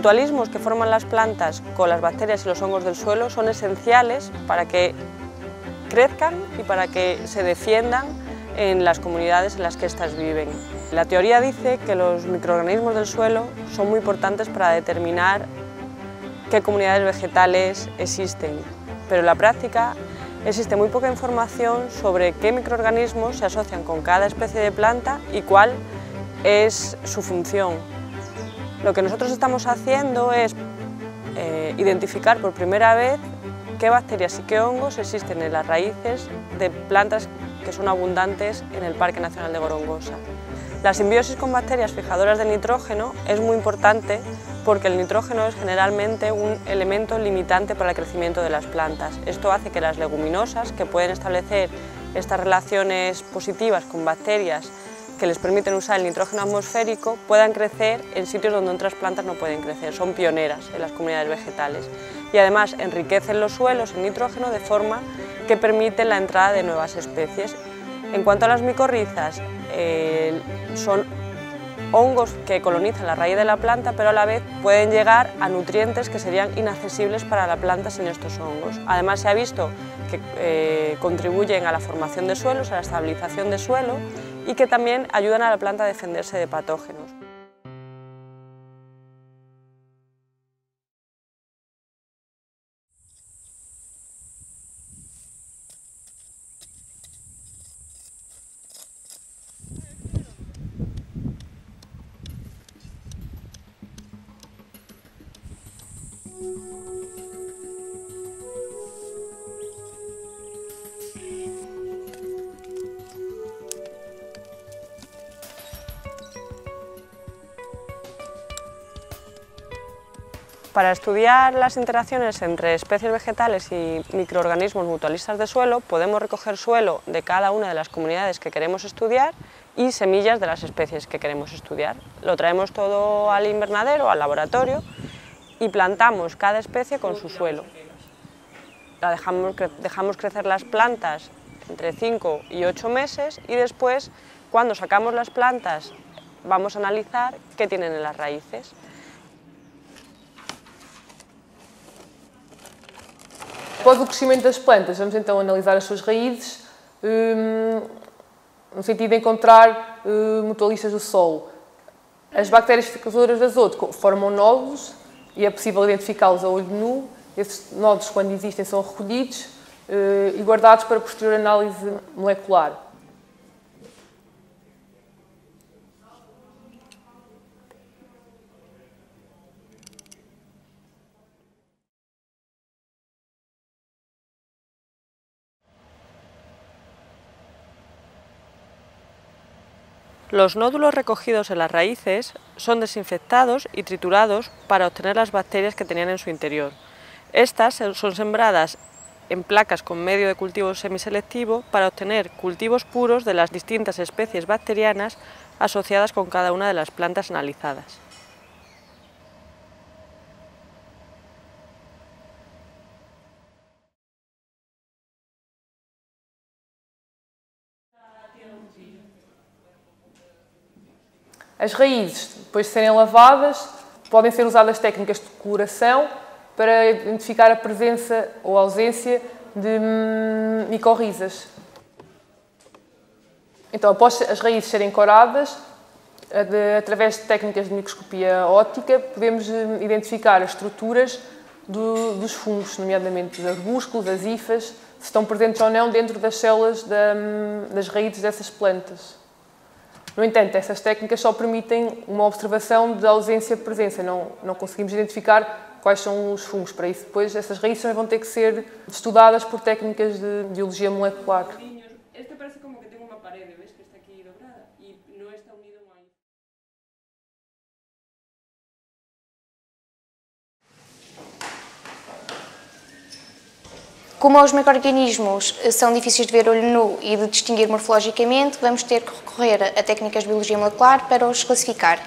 mutualismos que forman las plantas con las bacterias y los hongos del suelo son esenciales para que crezcan y para que se defiendan en las comunidades en las que éstas viven. La teoría dice que los microorganismos del suelo son muy importantes para determinar qué comunidades vegetales existen, pero en la práctica existe muy poca información sobre qué microorganismos se asocian con cada especie de planta y cuál es su función. Lo que nosotros estamos haciendo es identificar por primera vez qué bacterias y qué hongos existen en las raíces de plantas que son abundantes en el Parque Nacional de Gorongosa. La simbiosis con bacterias fijadoras de nitrógeno es muy importante porque el nitrógeno es generalmente un elemento limitante para el crecimiento de las plantas. Esto hace que las leguminosas, que pueden establecer estas relaciones positivas con bacterias que les permiten usar el nitrógeno atmosférico, puedan crecer en sitios donde otras plantas no pueden crecer. Son pioneras en las comunidades vegetales y además enriquecen los suelos en nitrógeno de forma que permite la entrada de nuevas especies. En cuanto a las micorrizas, son hongos que colonizan la raíz de la planta, pero a la vez pueden llegar a nutrientes que serían inaccesibles para la planta sin estos hongos. Además, se ha visto que contribuyen a la formación de suelos, a la estabilización de suelo y que también ayudan a la planta a defenderse de patógenos. Para estudiar las interacciones entre especies vegetales y microorganismos mutualistas de suelo, podemos recoger suelo de cada una de las comunidades que queremos estudiar y semillas de las especies que queremos estudiar. Lo traemos todo al invernadero, al laboratorio, y plantamos cada especie con su suelo. Dejamos crecer las plantas entre 5 y 8 meses y después, cuando sacamos las plantas, vamos a analizar qué tienen en las raíces. Após o crescimento das plantas, vamos então analisar as suas raízes, no sentido de encontrar mutualistas do solo. As bactérias ficadoras de azoto formam nódulos e é possível identificá-los a olho nu. Esses nódulos, quando existem, são recolhidos e guardados para posterior análise molecular. Los nódulos recogidos en las raíces son desinfectados y triturados para obtener las bacterias que tenían en su interior. Estas son sembradas en placas con medio de cultivo semiselectivo para obtener cultivos puros de las distintas especies bacterianas asociadas con cada una de las plantas analizadas. As raízes, depois de serem lavadas, podem ser usadas técnicas de coloração para identificar a presença ou a ausência de micorrizas. Então, após as raízes serem coradas, através de técnicas de microscopia óptica, podemos identificar as estruturas dos fungos, nomeadamente dos arbúsculos, das hifas, se estão presentes ou não dentro das células das raízes dessas plantas. No entanto, essas técnicas só permitem uma observação da ausência de presença, não conseguimos identificar quais são os fungos. Para isso, depois, essas raízes vão ter que ser estudadas por técnicas de biologia molecular. Este parece como que tem uma parede, ves que está aqui dobrada e não está unido a uma. Como os micro-organismos são difíceis de ver olho nu e de distinguir morfologicamente, vamos ter que recorrer a técnicas de biologia molecular para os classificar.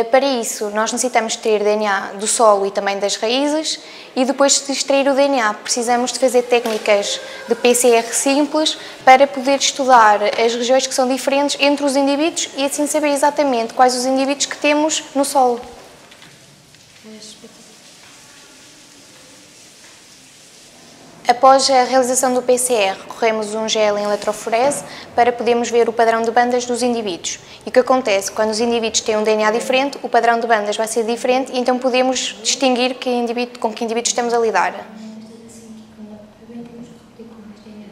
Para isso, nós necessitamos extrair DNA do solo e também das raízes e depois de extrair o DNA, precisamos de fazer técnicas de PCR simples para poder estudar as regiões que são diferentes entre os indivíduos e assim saber exatamente quais os indivíduos que temos no solo. Após a realização do PCR, recorremos um gel em eletroforese para podermos ver o padrão de bandas dos indivíduos. E o que acontece? Quando os indivíduos têm um DNA diferente, o padrão de bandas vai ser diferente e então podemos distinguir com que indivíduo estamos a lidar.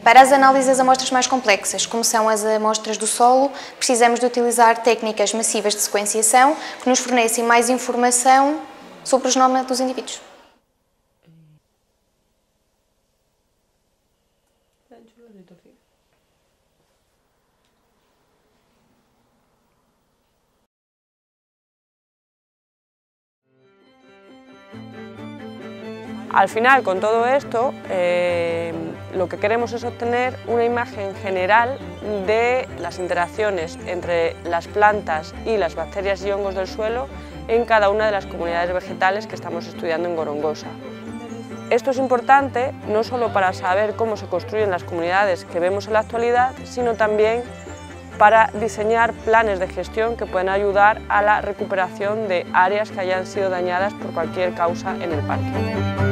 Para as análises de amostras mais complexas, como são as amostras do solo, precisamos de utilizar técnicas massivas de sequenciação que nos fornecem mais informação sobre o genoma dos indivíduos. Al final, con todo esto, lo que queremos es obtener una imagen general de las interacciones entre las plantas y las bacterias y hongos del suelo en cada una de las comunidades vegetales que estamos estudiando en Gorongosa. Esto es importante no solo para saber cómo se construyen las comunidades que vemos en la actualidad, sino también para diseñar planes de gestión que pueden ayudar a la recuperación de áreas que hayan sido dañadas por cualquier causa en el parque.